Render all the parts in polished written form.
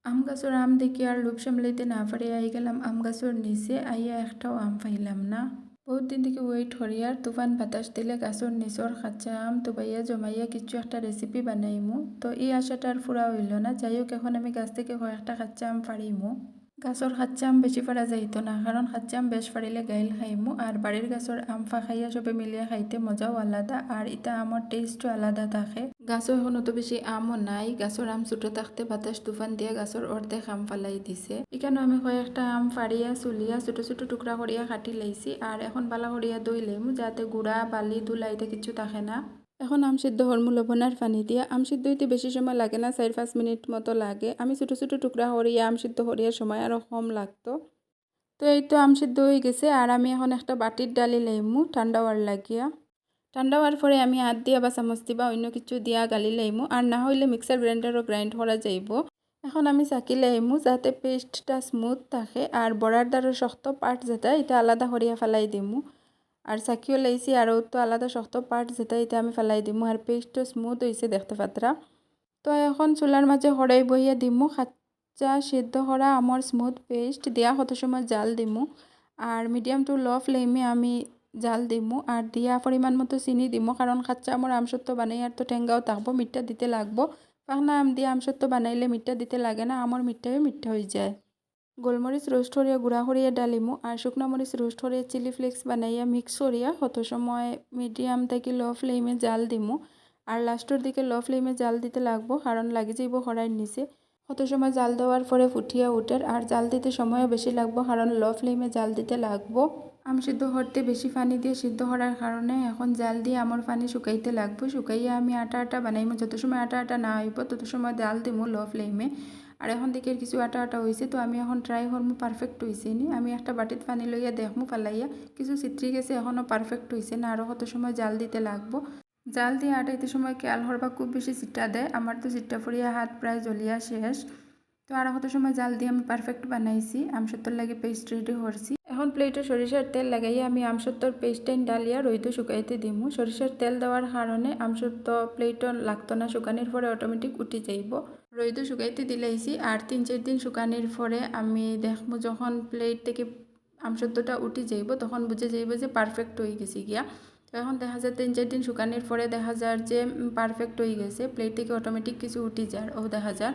আম গাছের আম দেখি আর লোভ সামলাইতে না পারে আই গেলাম আম গাছের নিচে আইয়া একটাও আম পাইলাম না। বহুত দিন থেকে ওয়েট করি আর তুফান বাতাস দিলে গাছের নিচর খাচ্চা আম তুবাইয়া জমাইয়া কিছু একটা রেসিপি বানাইমু। তো এই আশাটা আর ফুরা হইল না। যাই হোক এখন আমি গাছ থেকে কয়েকটা খাচ্চা আম পারিমু। গাছের খাচ্চা আম বেশি পারা যাইতো না, কারণ খাচ্চা আম বেশ পারিলে গাইল খাইমু। আর বাড়ির গাছের আম খাইয়া সবে মিলিয়ে খাইতে মজাও আলাদা, আর ইটা আমার টেস্টও আলাদা থাকে। গাছও এখন অত বেশি আমও নাই। গাছের আম ছোটো থাকতে বাতাস তুফান দিয়ে গাছের অর্ধেক আম ফালাই দিছে। এখানে আমি কয়েকটা আম ফাড়িয়া চুলিয়া ছোটো ছোটো টুকরা করিয়া কাটি লাইছি। আর এখন বালা করিয়া দই লাইমু, যাতে গুড়া বালি দুলাইতে কিছু থাকে না। এখন আম সিদ্ধ হরমু লবণার পানি দিয়া। আম সিদ্ধ হইতে বেশি সময় লাগে না, 4-5 মিনিট মতো লাগে। আমি ছোটো ছোটো টুকরা করিয়া আম সিদ্ধ করিয়া সময় আরও কম লাগতো। তো এই তো আম সিদ্ধ হয়ে গেছে, আর আমি এখন একটা বাটির ডালি লাইমু ঠান্ডা হওয়ার লাগিয়া। ঠান্ডা হওয়ার পরে আমি হাত দিয়া বা চামচ বা অন্য কিছু দিয়া গালি লাইমু, আর না হইলে মিক্সার গ্রাইন্ডারও গ্রাইন্ড করা যাইব। এখন আমি চাকি লাইমু যাতে পেস্টটা স্মুথ থাকে, আর বড়ার দ্বারা শক্ত পার্ট যেটা এটা আলাদা করিয়া ফেলাই দিমু। আর চাকিও লাইছি আরও তো আলাদা শক্ত পার্ট যেটা এটা আমি ফেলাই দিমু। আর পেস্টও স্মুথ হয়েছে দেখতে পাত্রা। তো এখন চুলার মাঝে হড়াই বইয়া দিমু খাচ্চা সিদ্ধ করা আমার স্মুথ পেস্ট দিয়া কত সময় জাল দিমু। আর মিডিয়াম টু লো ফ্লেমে আমি জাল দিমু, আর দিয়া পরিমাণ মতো চিনি দিমু, কারণ খাচ্চা আমার আমসত্ব বানাই আর তো ঠেঙ্গাও থাকবো, মিঠা দিতে লাগবো। পাখনা আম দিয়ে আমসত্ব বানাইলে মিঠা দিতে লাগে না, আমার মিঠাই মিঠা হয়ে যায়। গোলমরিচ রোস্ট করিয়া গুঁড়া করিয়া ডালিমু, আর শুকনো মরিচ রোস্ট করিয়া চিলি ফ্লেক্স বানাইয়া মিক্স করিয়া কত সময় মিডিয়াম থেকে লো ফ্লেমে জাল দিমু। আর লাস্টের দিকে লো ফ্লেমে জাল দিতে লাগবো, কারণ লাগি যাইব কড়াইয়ের নিচে। কত সময় জাল দেওয়ার পরে ফুটিয়া উঠের, আর জাল দিতে সময়ও বেশি লাগবো, কারণ লো ফ্লেমে জাল দিতে লাগবো। আম সিদ্ধ করতে বেশি পানি দিয়ে সিদ্ধ করার কারণে এখন জাল দিয়ে আমার পানি শুকাইতে লাগবো। শুকাইয়া আমি আটা আটা বানাইমু, যত সময় আটা আটা না হইব তত সময় জাল দিমু লো ফ্লেমে। আর এখন দেখি কিছু আটা আটা হয়েছে, তো আমি এখন ট্রাই করমু পারফেক্ট হয়েছে নি। আমি একটা বাটিত পানি লইয়া দেখমু ফালাইয়া কিছু চিত্রি গেছে, এখনও পারফেক্ট হয়েছে না, আরও কত সময় জাল দিতে লাগবো। জাল দিয়ে আটাইতে সময় খেয়াল করবা খুব বেশি চিট্টা দেয়, আমার তো চিট্টা ফুরিয়া হাত প্রায় জ্বলিয়া শেষ। তো আরও কত সময় জাল দিয়ে আমি পারফেক্ট বানাইছি, আমসত্তর লাগে পেস্ট রেডি করছি। এখন প্লেটে সরিষার তেল লাগাইয়া আমি আমসত্তর পেস্টটাইন ডালিয়া রইদ শুকাইতে দিমু। সরিষার তেল দেওয়ার কারণে আমসত্ব প্লেটও লাগতো না, শুকানির পরে অটোমেটিক উঠে যাইব। রইদ শুকাইতে দিলাইছি, আর 3-4 দিন শুকানির পরে আমি দেখবো যখন প্লেট থেকে আমসত্বটা উঠে যাইব তখন বুঝে যাইব যে পারফেক্ট হয়ে গেছে গিয়া। তো এখন দেখা যায় 3-4 দিন শুকানির পরে দেখা যায় যে পারফেক্ট হয়ে গেছে, প্লেট থেকে অটোমেটিক কিছু উঠে যায়, ও দেখা যায়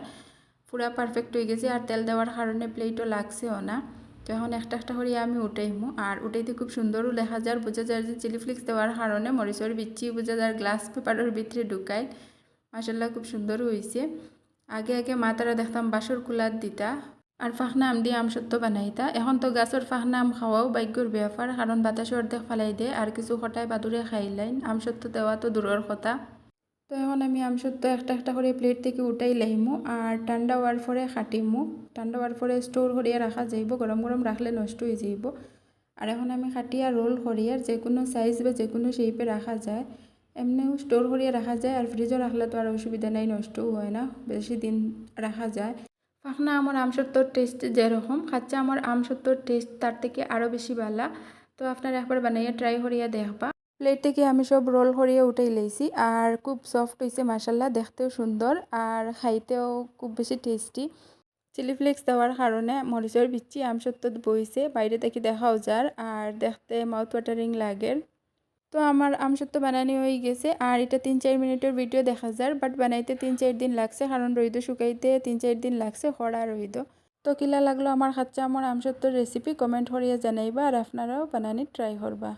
পুরা পারফেক্ট হয়ে গেছে। আর তেল দেওয়ার কারণে প্লেটও লাগছেও না। তো এখন একটা একটা করিয়া আমি উঠাইমু, আর উঠাইতে খুব সুন্দরও দেখা যায়, বোঝা যায় যে চিলি ফ্লেক্স দেওয়ার কারণে মরিচের বিচ্ছি বোঝা যায় গ্লাস পেপারের ভিতরে ঢুকায়। মাসাল্লাহ খুব সুন্দর হয়েছে। আগে আগে মা তারা দেখতাম বাসর কুলার দিতা, আর ফাখনা আম দিয়ে আমসত্ব বানাইতা। এখন তো গাছের ফাখনা আম খাওয়াও ভাগ্যর ব্যাপার, কারণ বাতাসে অর্ধেক ফালাই দেয়, আর কিছু খটায় বাদুরে খাইলাইন। আমসত্ব দেওয়া তো দূরের কথা। তো এখন আমি আমসত্ব একটা একটা করে প্লেট থেকে উঠাই লাইমু, আর ঠান্ডা হওয়ার পরে কাটিমু। ঠান্ডা হওয়ার পরে স্টোর করিয়া রাখা যাইব, গরম গরম রাখলে নষ্ট হয়ে যাইব। আর এখন আমি কাটিয়া রোল করিয়া যে কোনো সাইজ বা যে কোনো শেপে রাখা যায়, এমনিও স্টোর করিয়া রাখা যায়। আর ফ্রিজে রাখলে তো আর অসুবিধা নেই, নষ্টও হয় না, বেশি দিন রাখা যায়। পাখনা আমার আমসত্বর টেস্ট যেরকম, খাচ্চা আমার আমসত্বর টেস্ট তার থেকে আরও বেশি ভালো। তো আপনারা একবার বানাইয়া ট্রাই করিয়া দেখবা। প্লেট থেকে আমি সব রোল করিয়া উঠাই লাইছি, আর খুব সফট হয়েছে মাসাল্লাহ, দেখতেও সুন্দর আর খাইতেও খুব বেশি টেস্টি। চিলি ফ্লেক্স দেওয়ার কারণে মরিচের বিচ্ছি আমসত্বত বইছে, বাইরে থেকে দেখাও যার, আর দেখতে মাউথ ওয়াটারিং লাগে। তো আমার আমসত্ব বানানি হয়ে গেছে, আর এটা 3-4 মিনিটের ভিডিও দেখা যায়, বাট বানাইতে 3-4 দিন লাগছে, কারণ রইদ শুকাইতে 3-4 দিন লাগছে খরা রইদ। তো কিলা লাগলো আমার খাচ্চা আমার আমসত্বর রেসিপি কমেন্ট করিয়া জানাইবা, আর আপনারাও বানানি ট্রাই করবা।